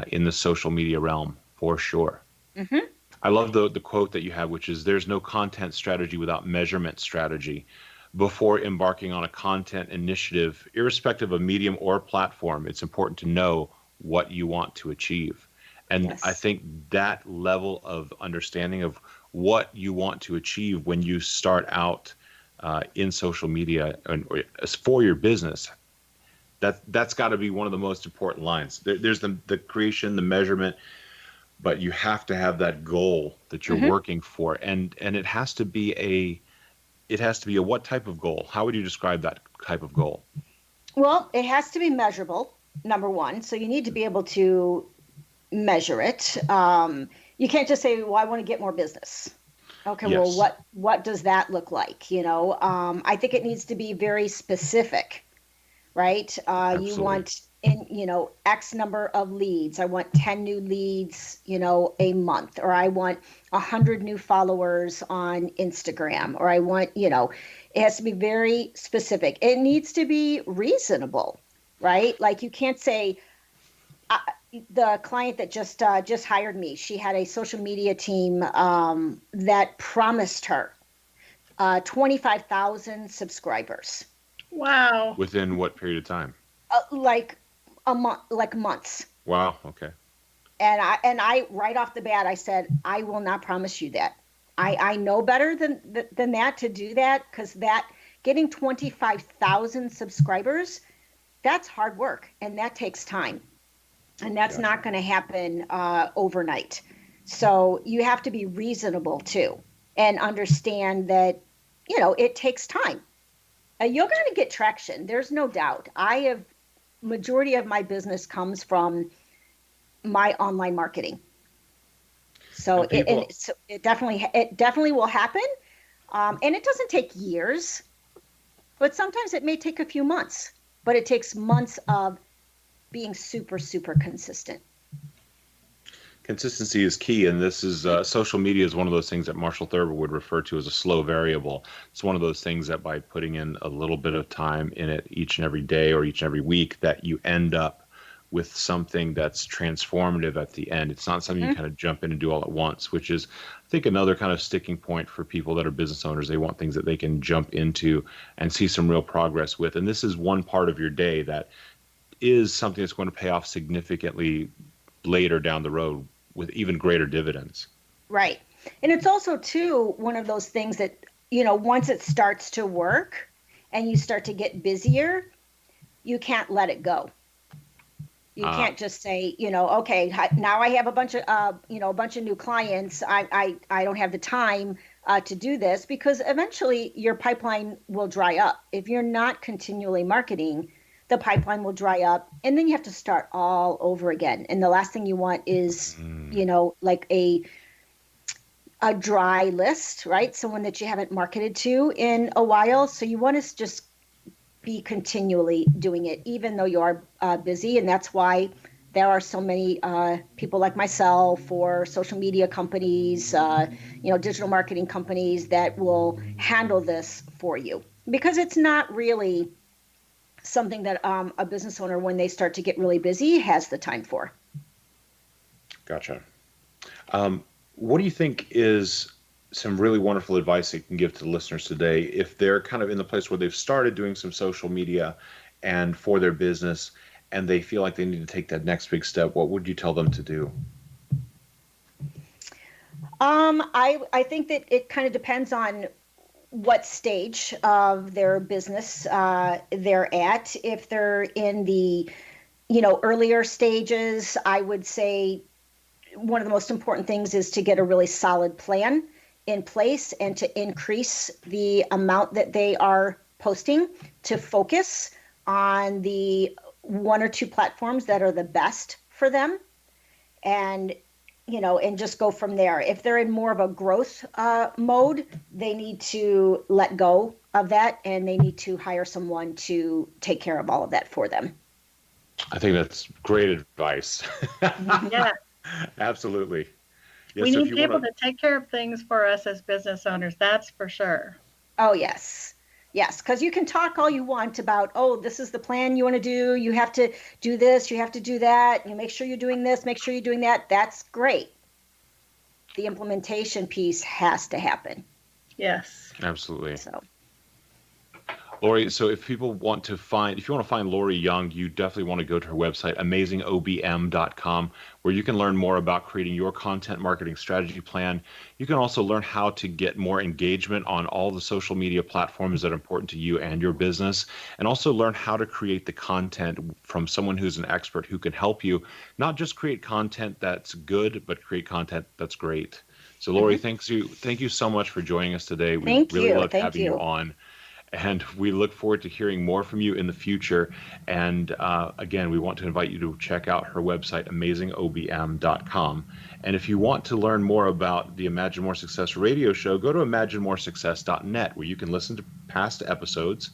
in the social media realm, for sure. Mm-hmm. I love the quote that you have, which is, there's no content strategy without measurement strategy. Before embarking on a content initiative, irrespective of medium or platform, it's important to know what you want to achieve. And Yes. I think that level of understanding of what you want to achieve when you start out in social media and for your business, that's got to be one of the most important lines. There's the creation, the measurement, but you have to have that goal that you're working for, and it has to be a what type of goal? How would you describe that type of goal? Well, it has to be measurable, number one. So you need to be able to measure it. You can't just say, well, I want to get more business. Okay, Yes. well, what does that look like? I think it needs to be very specific, right? You want X number of leads. I want 10 new leads, a month, or I want 100 new followers on Instagram, or I want, it has to be very specific. It needs to be reasonable, right? Like you can't say, the client that just hired me, she had a social media team that promised her 25,000 subscribers. Wow. Within what period of time? Like a month, like months. Wow. Okay. And I right off the bat, I said, I will not promise you that. I know better than that to do that, because that getting 25,000 subscribers, that's hard work and that takes time. And that's not going to happen overnight. So you have to be reasonable too, and understand that, it takes time. You're going to get traction. There's no doubt. Majority of my business comes from my online marketing. So it definitely will happen. And it doesn't take years, but sometimes it may take a few months, but it takes months of being super, super consistent. Consistency is key, and this is social media is one of those things that Marshall Thurber would refer to as a slow variable. It's one of those things that by putting in a little bit of time in it each and every day or each and every week, that you end up with something that's transformative at the end. It's not something you kind of jump in and do all at once, which is, I think, another kind of sticking point for people that are business owners. They want things that they can jump into and see some real progress with. And this is one part of your day that is something that's going to pay off significantly later down the road with even greater dividends. Right. And it's also, too, one of those things that, once it starts to work and you start to get busier, you can't let it go. You can't just say, okay, now I have a bunch of new clients. I don't have the time to do this, because eventually your pipeline will dry up. If you're not continually marketing, the pipeline will dry up, and then you have to start all over again. And the last thing you want is, like a dry list, right? Someone that you haven't marketed to in a while. So you want to just be continually doing it, even though you are busy. And that's why there are so many people like myself or social media companies, digital marketing companies that will handle this for you, because it's not really something that a business owner, when they start to get really busy, has the time for. Gotcha. What do you think is some really wonderful advice that you can give to the listeners today if they're kind of in the place where they've started doing some social media and for their business and they feel like they need to take that next big step? What would you tell them to do? I think that it kind of depends on what stage of their business they're at. If they're in the earlier stages, I would say one of the most important things is to get a really solid plan in place and to increase the amount that they are posting, to focus on the one or two platforms that are the best for them, and just go from there. If they're in more of a growth mode, they need to let go of that, and they need to hire someone to take care of all of that for them. I think that's great advice. Yeah. Absolutely. Yes, We need people to take care of things for us as business owners. That's for sure. Oh, yes. Yes, because you can talk all you want about, oh, this is the plan you want to do. You have to do this. You have to do that. You make sure you're doing this. Make sure you're doing that. That's great. The implementation piece has to happen. Yes. Absolutely. So, Lori, so if you want to find Lori Young, you definitely want to go to her website, amazingobm.com, where you can learn more about creating your content marketing strategy plan. You can also learn how to get more engagement on all the social media platforms that are important to you and your business, and also learn how to create the content from someone who's an expert who can help you not just create content that's good, but create content that's great. So Lori, thank you so much for joining us today. We really loved having you on. And we look forward to hearing more from you in the future. And again, we want to invite you to check out her website, amazingobm.com. And if you want to learn more about the Imagine More Success radio show, go to imaginemoresuccess.net, where you can listen to past episodes.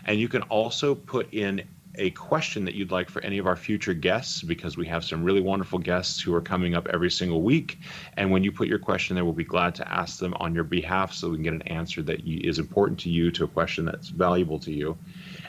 And you can also put in a question that you'd like for any of our future guests, because we have some really wonderful guests who are coming up every single week. And when you put your question there, we'll be glad to ask them on your behalf so we can get an answer that is important to you, to a question that's valuable to you.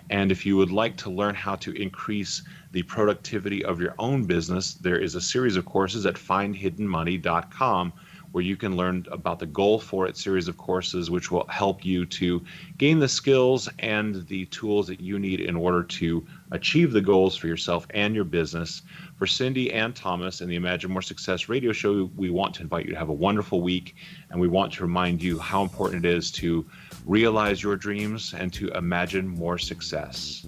And if you would like to learn how to increase the productivity of your own business, there is a series of courses at findhiddenmoney.com, where you can learn about the Goal For It series of courses, which will help you to gain the skills and the tools that you need in order to achieve the goals for yourself and your business. For Cindy and Thomas and the Imagine More Success radio show, we want to invite you to have a wonderful week, and we want to remind you how important it is to realize your dreams and to imagine more success.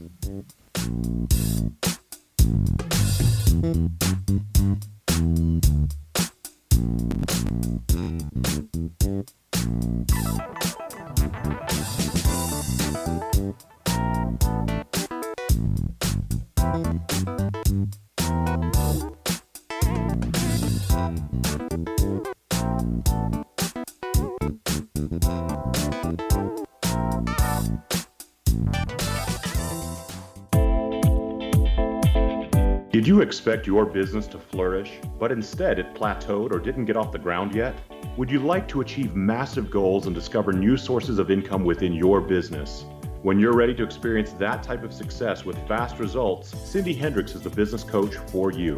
Did you expect your business to flourish, but instead it plateaued or didn't get off the ground yet? Would you like to achieve massive goals and discover new sources of income within your business? When you're ready to experience that type of success with fast results, Cindy Hendricks is the business coach for you.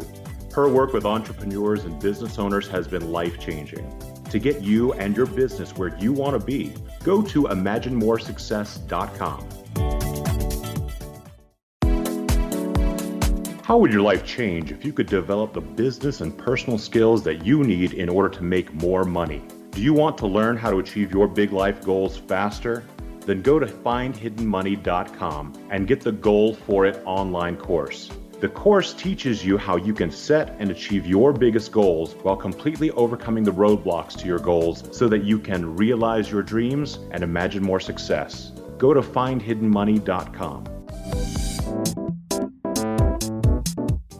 Her work with entrepreneurs and business owners has been life-changing. To get you and your business where you want to be, go to imaginemoresuccess.com. How would your life change if you could develop the business and personal skills that you need in order to make more money? Do you want to learn how to achieve your big life goals faster? Then go to findhiddenmoney.com and get the Goal For It online course. The course teaches you how you can set and achieve your biggest goals while completely overcoming the roadblocks to your goals so that you can realize your dreams and imagine more success. Go to findhiddenmoney.com.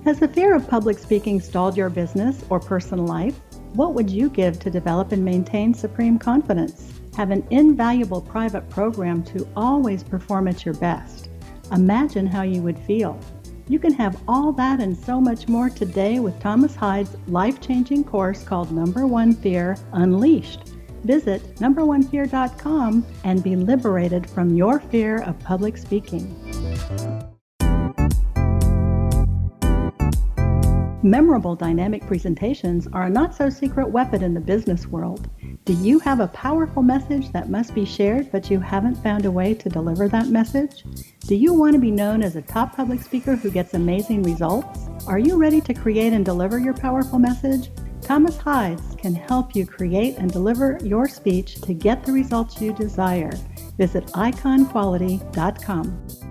Has the fear of public speaking stalled your business or personal life? What would you give to develop and maintain supreme confidence? Have an invaluable private program to always perform at your best. Imagine how you would feel. You can have all that and so much more today with Thomas Hyde's life-changing course called Number One Fear Unleashed. Visit numberonefear.com and be liberated from your fear of public speaking. Memorable dynamic presentations are a not-so-secret weapon in the business world. Do you have a powerful message that must be shared, but you haven't found a way to deliver that message? Do you want to be known as a top public speaker who gets amazing results? Are you ready to create and deliver your powerful message? Thomas Hyde can help you create and deliver your speech to get the results you desire. Visit iconquality.com.